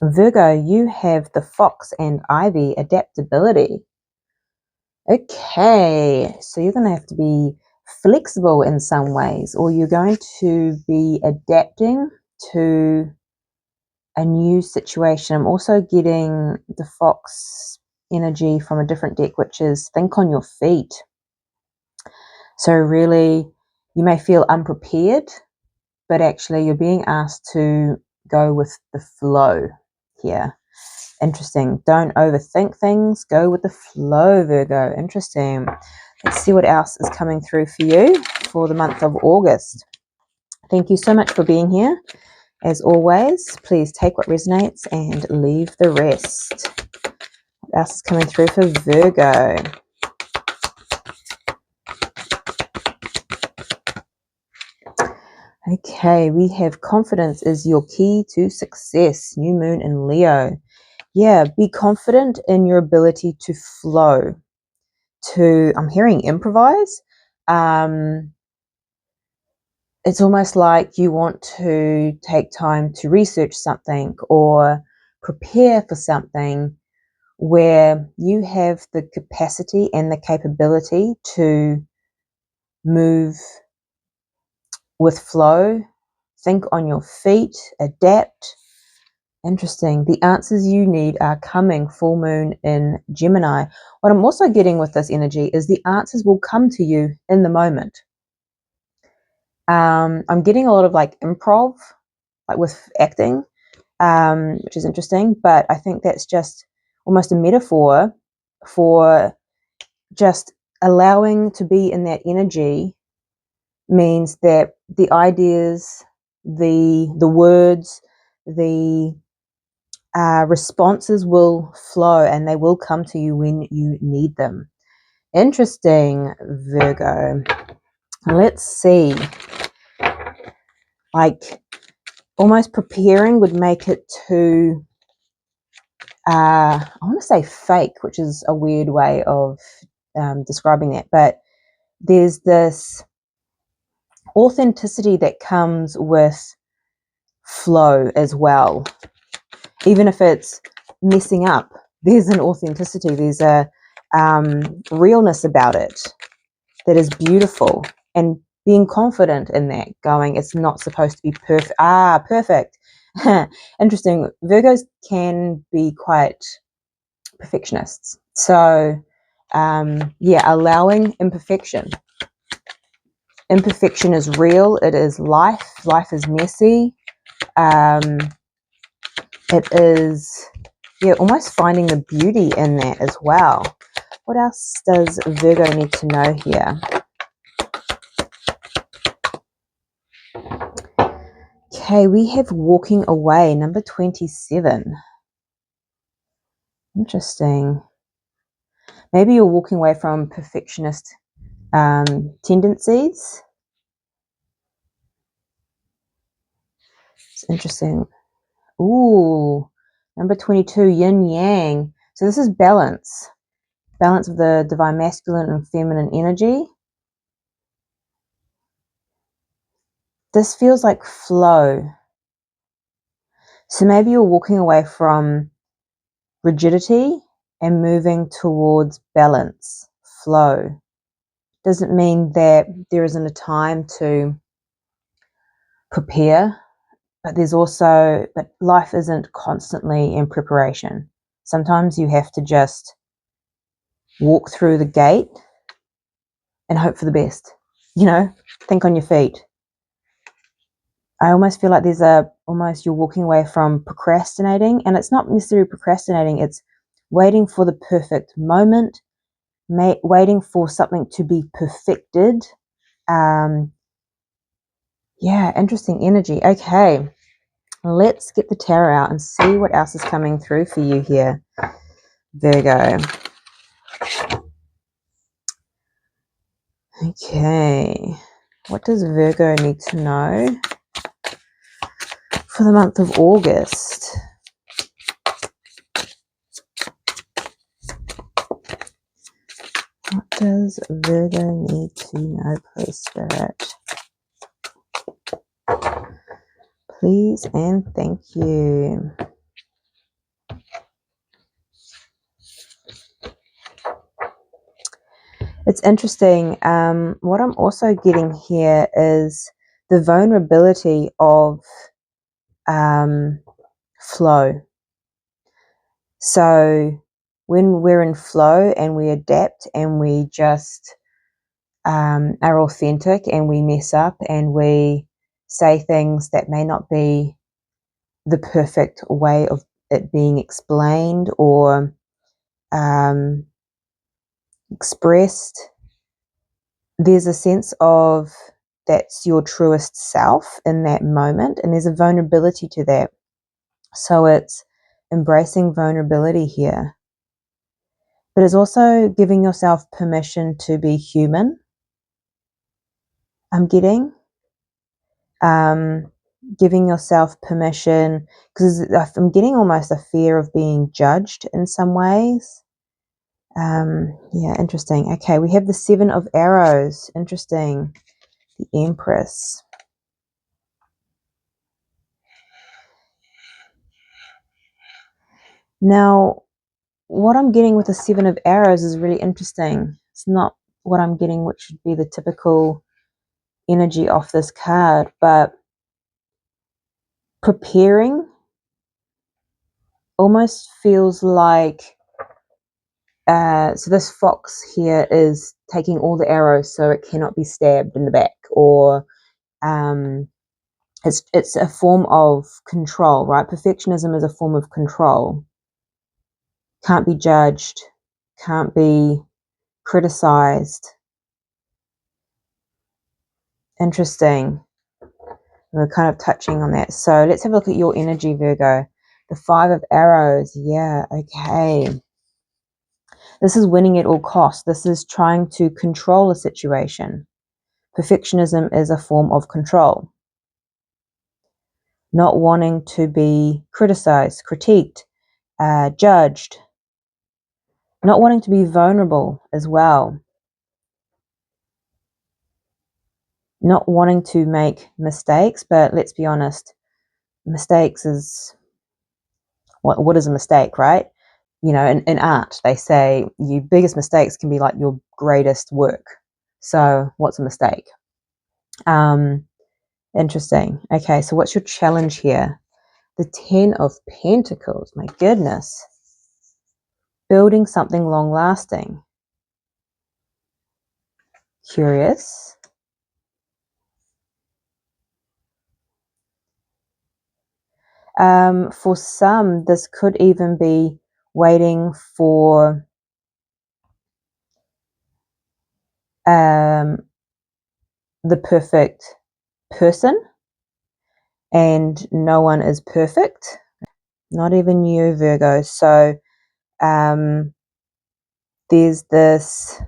Virgo, you have the fox and ivy, adaptability. Okay, so you're going to have to be flexible in some ways, or you're going to be adapting to a new situation. I'm also getting the fox energy from a different deck, which is think on your feet. So really, you may feel unprepared, but actually you're being asked to go with the flow here. Interesting. Don't overthink things. Go with the flow, Virgo. Interesting. Let's see what else is coming through for you for the month of August. Thank you so much for being here. As always, please take what resonates and leave the rest. What else is coming through for Virgo? Okay, we have confidence is your key to success. New moon in Leo. Yeah, be confident in your ability to flow, I'm hearing improvise. It's almost like you want to take time to research something or prepare for something where you have the capacity and the capability to move with flow, think on your feet, adapt. Interesting. The answers you need are coming, full moon in Gemini. What I'm also getting with this energy is the answers will come to you in the moment. I'm getting a lot of like improv, like with acting, which is interesting, but I think that's just almost a metaphor for just allowing to be in that energy means that the ideas, the words, the responses will flow and they will come to you when you need them. Interesting, Virgo. Let's see. Like almost preparing would make it too, I want to say fake, which is a weird way of describing that. But there's this authenticity that comes with flow as well. Even if it's messing up, there's an authenticity. There's a realness about it that is beautiful. And being confident in that, going, it's not supposed to be perfect. Perfect. Interesting. Virgos can be quite perfectionists. So, allowing imperfection. Imperfection is real. It is life. Life is messy. It is, almost finding the beauty in that as well. What else does Virgo need to know here? Okay, we have walking away, number 27. Interesting. Maybe you're walking away from perfectionist tendencies. It's interesting. Ooh, number 22, yin yang. So this is balance. Balance of the divine masculine and feminine energy. This feels like flow. So maybe you're walking away from rigidity and moving towards balance, flow. Doesn't mean that there isn't a time to prepare, but life isn't constantly in preparation. Sometimes you have to just walk through the gate and hope for the best. Think on your feet. I almost feel like you're walking away from procrastinating, and it's not necessarily procrastinating, it's waiting for the perfect moment, waiting for something to be perfected. Interesting energy. Okay, let's get the tarot out and see what else is coming through for you here, Virgo. Okay, what does Virgo need to know for the month of August? What does Virgo need to know, please, Spirit? Please and thank you. It's interesting. What I'm also getting here is the vulnerability of flow. So when we're in flow and we adapt and we just are authentic and we mess up and we say things that may not be the perfect way of it being explained or expressed, there's a sense of that's your truest self in that moment, and there's a vulnerability to that. So it's embracing vulnerability here, but it's also giving yourself permission to be human. I'm getting giving yourself permission, because I'm getting almost a fear of being judged in some ways. Yeah, interesting. Okay, we have the 7 of Arrows. Interesting. The Empress. Now, what I'm getting with the 7 of Arrows is really interesting. It's not what I'm getting, which would be the typical energy off this card, but preparing almost feels like so this fox here is taking all the arrows so it cannot be stabbed in the back, or it's a form of control, right? Perfectionism is a form of control. Can't be judged, can't be criticized. Interesting. We're kind of touching on that. So let's have a look at your energy, Virgo. The 5 of Arrows. Yeah, okay. This is winning at all costs. This is trying to control a situation. Perfectionism is a form of control. Not wanting to be criticized, critiqued, judged. Not wanting to be vulnerable as well. Not wanting to make mistakes, but let's be honest, mistakes is, what is a mistake, right? You know, in art, they say your biggest mistakes can be like your greatest work. So what's a mistake? Interesting. Okay, so what's your challenge here? The 10 of Pentacles, my goodness. Building something long-lasting. Curious. For some, this could even be waiting for the perfect person, and no one is perfect, not even you, Virgo. So there's this,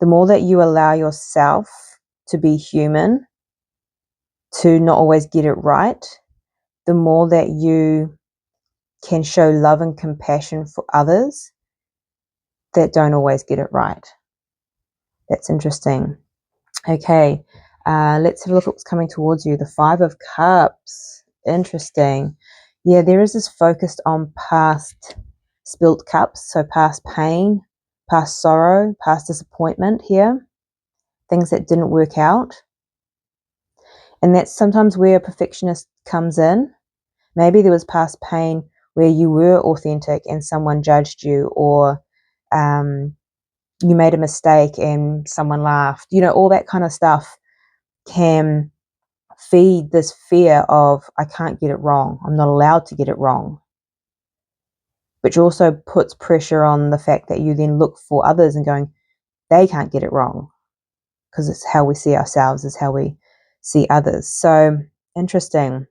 the more that you allow yourself to be human, to not always get it right, the more that you can show love and compassion for others that don't always get it right. That's interesting. Okay, let's have a look at what's coming towards you. The 5 of Cups. Interesting. Yeah, there is this focused on past spilt cups, so past pain, past sorrow, past disappointment here, things that didn't work out. And that's sometimes where a perfectionist comes in. Maybe there was past pain where you were authentic and someone judged you, or you made a mistake and someone laughed. You know, all that kind of stuff can feed this fear of, I can't get it wrong. I'm not allowed to get it wrong. Which also puts pressure on the fact that you then look for others and going, they can't get it wrong. Because it's how we see ourselves, is how we see others. So interesting.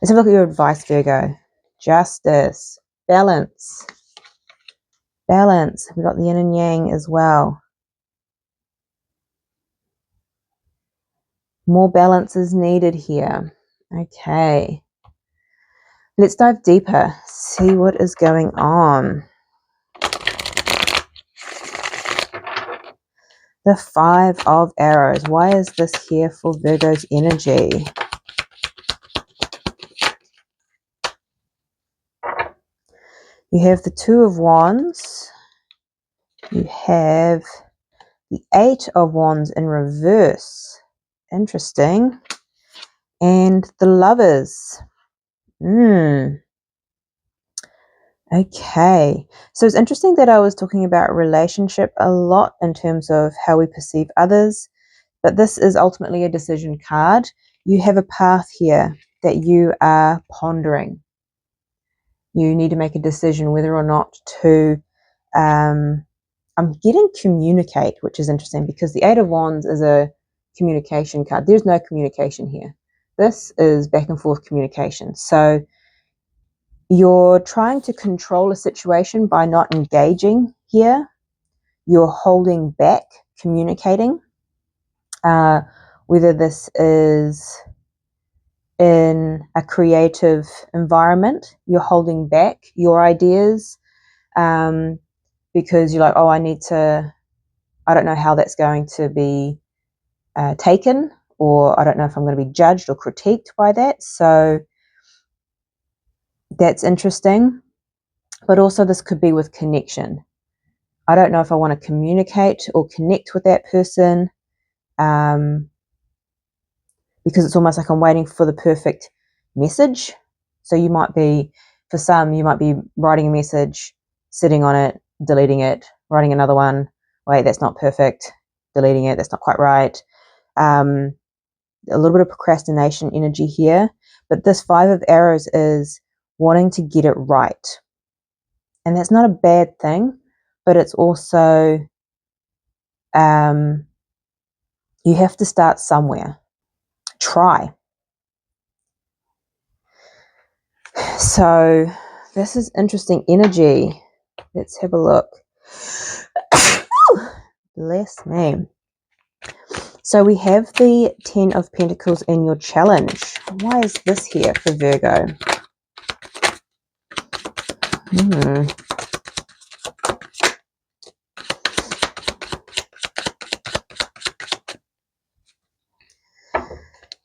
Let's have a look at your advice, Virgo. Justice, balance. Balance. We've got the yin and yang as well. More balance is needed here. Okay. Let's dive deeper. See what is going on. The 5 of Arrows. Why is this here for Virgo's energy? You have the 2 of Wands. You have the Eight of Wands in reverse. Interesting. And the Lovers. Okay. So it's interesting that I was talking about relationship a lot in terms of how we perceive others, but this is ultimately a decision card. You have a path here that you are pondering. You need to make a decision whether or not to, I'm getting communicate, which is interesting because the Eight of Wands is a communication card. There's no communication here. This is back and forth communication. So you're trying to control a situation by not engaging here. You're holding back communicating. Whether this is in a creative environment, you're holding back your ideas because you're like, oh, I don't know how that's going to be taken, or I don't know if I'm going to be judged or critiqued by that. So that's interesting. But also this could be with connection. I don't know if I want to communicate or connect with that person because it's almost like I'm waiting for the perfect message. So for some, you might be writing a message, sitting on it, deleting it, writing another one. Wait, that's not perfect. Deleting it, that's not quite right. A little bit of procrastination energy here. But this Five of Arrows is wanting to get it right. And that's not a bad thing, but it's also you have to start somewhere. Try. So this is interesting energy. Let's have a look. Bless me. So we have the Ten of Pentacles in your challenge. Why is this here for Virgo?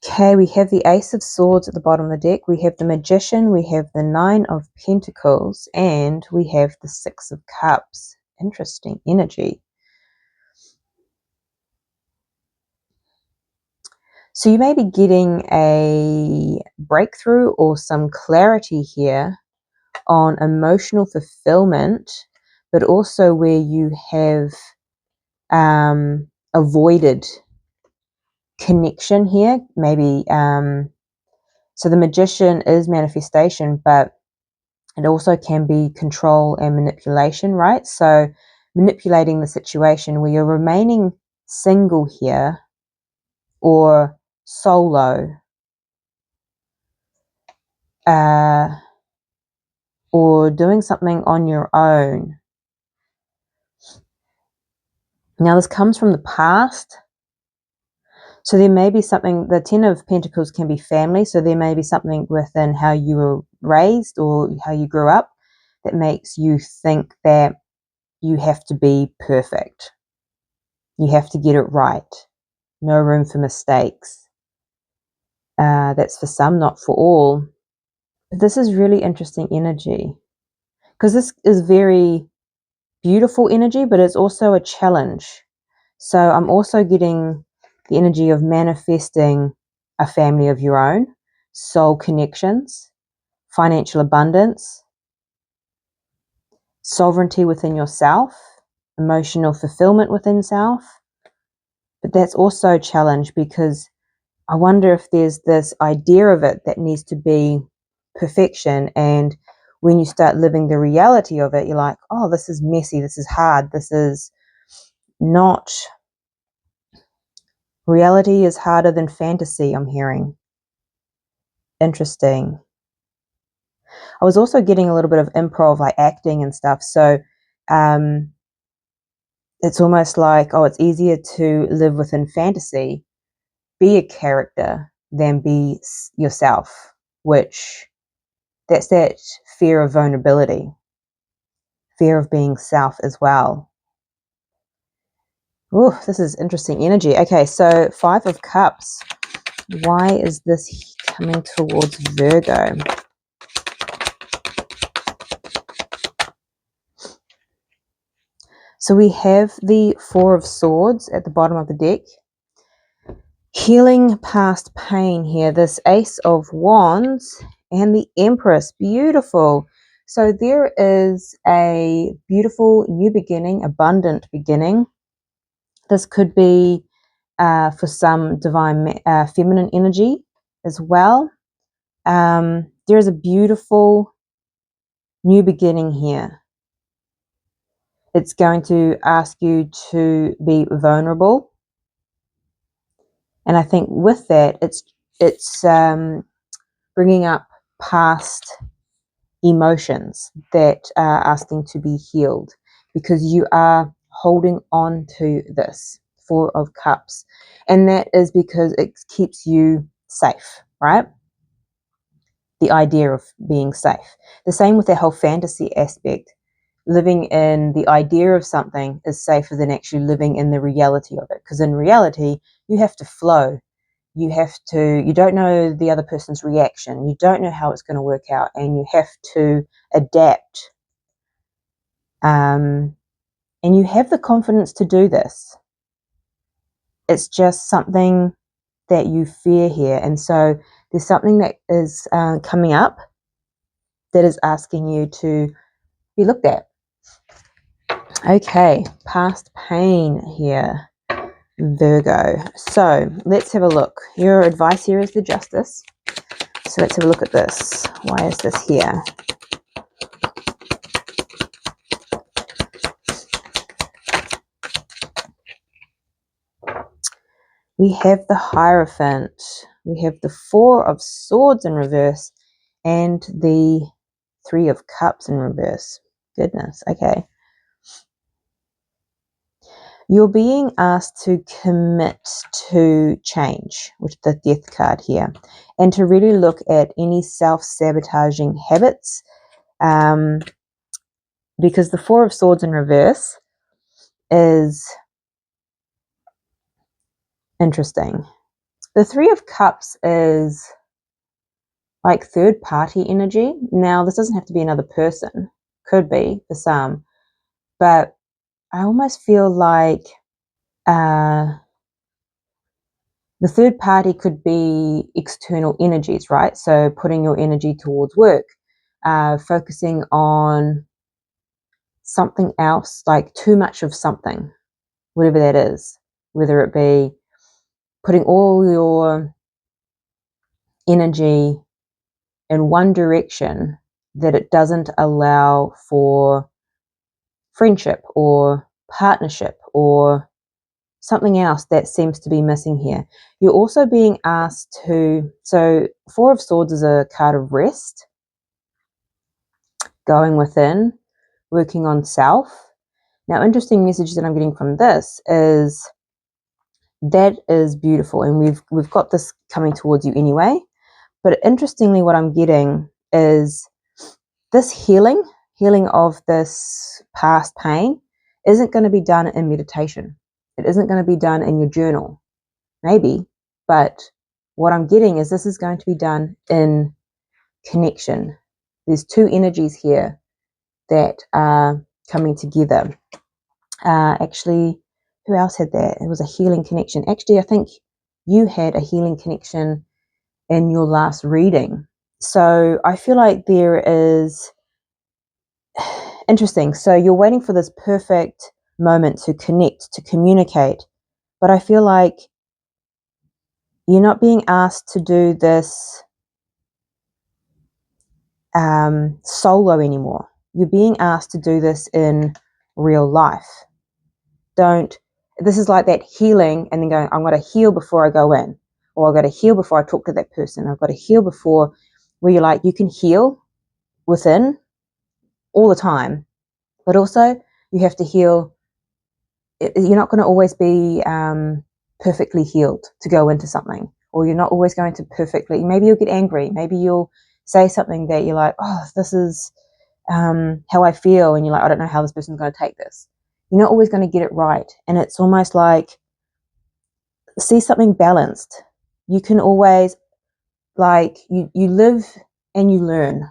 Okay, we have the Ace of Swords at the bottom of the deck. We have the Magician, we have the Nine of Pentacles, and we have the Six of Cups. Interesting energy. So you may be getting a breakthrough or some clarity here on emotional fulfillment, but also where you have avoided connection here. Maybe so the Magician is manifestation, but it also can be control and manipulation, right? So manipulating the situation where you're remaining single here or solo, or doing something on your own. Now this comes from the past. So there may be something, the Ten of Pentacles can be family, so there may be something within how you were raised or how you grew up that makes you think that you have to be perfect. You have to get it right. No room for mistakes. That's for some, not for all. But this is really interesting energy because this is very beautiful energy, but it's also a challenge. So I'm also getting the energy of manifesting a family of your own, soul connections, financial abundance, sovereignty within yourself, emotional fulfillment within self. But that's also a challenge because I wonder if there's this idea of it that needs to be perfection. And when you start living the reality of it, you're like, oh, this is messy. This is hard. This is not. Reality is harder than fantasy, I'm hearing. Interesting. I was also getting a little bit of improv, like acting and stuff. So it's almost like, oh, it's easier to live within fantasy, be a character, than be yourself, which that's that fear of vulnerability, fear of being self as well. Oh, this is interesting energy. Okay, so Five of Cups. Why is this coming towards Virgo? So we have the Four of Swords at the bottom of the deck. Healing past pain here. This Ace of Wands and the Empress. Beautiful. So there is a beautiful new beginning, abundant beginning. This could be for some divine feminine energy as well. There is a beautiful new beginning here. It's going to ask you to be vulnerable. And I think with that, it's bringing up past emotions that are asking to be healed, because you are holding on to this Four of Cups. And that is because it keeps you safe, right? The idea of being safe. The same with the whole fantasy aspect. Living in the idea of something is safer than actually living in the reality of it. Because in reality, you have to flow. You don't know the other person's reaction. You don't know how it's going to work out, and you have to adapt. And you have the confidence to do this. It's just something that you fear here. And so there's something that is coming up that is asking you to be looked at. Okay, past pain here, Virgo. So let's have a look. Your advice here is the Justice. So let's have a look at this. Why is this here? We have the Hierophant. We have the Four of Swords in reverse and the Three of Cups in reverse. Goodness, okay. You're being asked to commit to change with the Death card here, and to really look at any self-sabotaging habits, because the Four of Swords in reverse is interesting. The Three of Cups is like third party energy. Now, this doesn't have to be another person. Could be for some. But I almost feel like the third party could be external energies, right? So putting your energy towards work, focusing on something else, like too much of something, whatever that is, whether it be putting all your energy in one direction that it doesn't allow for friendship or partnership or something else that seems to be missing here. You're also being asked to, so Four of Swords is a card of rest, going within, working on self. Now, interesting message that I'm getting from this is that is beautiful, and we've got this coming towards you anyway. But interestingly, what I'm getting is this healing of this past pain isn't going to be done in meditation. It isn't going to be done in your journal, maybe, but what I'm getting is this is going to be done in connection. There's two energies here that are coming together. Actually, who else had that? It was a healing connection. Actually, I think you had a healing connection in your last reading. So I feel like there is interesting. So you're waiting for this perfect moment to connect, to communicate. But I feel like you're not being asked to do this solo anymore. You're being asked to do this in real life. This is like that healing and then going, I'm going to heal before I go in, or I've got to heal before I talk to that person. I've got to heal before, where you're like, you can heal within all the time, but also you have to heal. You're not going to always be perfectly healed to go into something, or you're not always going to maybe you'll get angry, maybe you'll say something that you're like, oh, this is how I feel, and you're like, I don't know how this person's going to take this. You're not always going to get it right, and it's almost like, see something balanced. You can always, like, you live and you learn,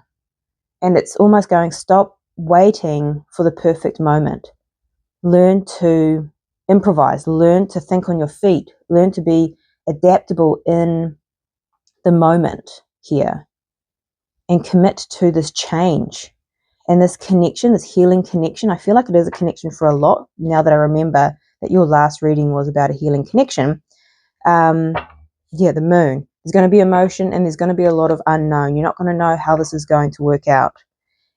and it's almost going, stop waiting for the perfect moment. learn to improvise, learn to think on your feet, learn to be adaptable in the moment here, and commit to this change and this connection, this healing connection. I feel like it is a connection for a lot now that I remember that your last reading was about a healing connection. The moon. There's going to be emotion and there's going to be a lot of unknown. You're not going to know how this is going to work out.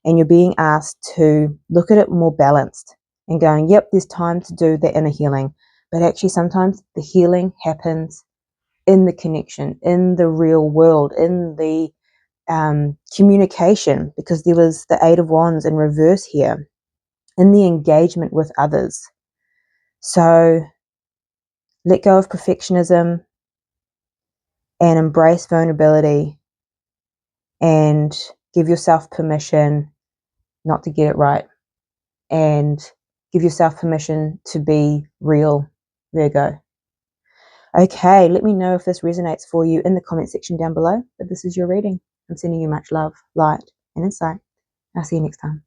And you're being asked to look at it more balanced and going, yep, there's time to do the inner healing. But actually, sometimes the healing happens in the connection, in the real world, in the communication, because there was the Eight of Wands in reverse here, in the engagement with others. So let go of perfectionism and embrace vulnerability and give yourself permission not to get it right, and give yourself permission to be real, Virgo. Okay, let me know if this resonates for you in the comment section down below. But this is your reading. I'm sending you much love, light, and insight. I'll see you next time.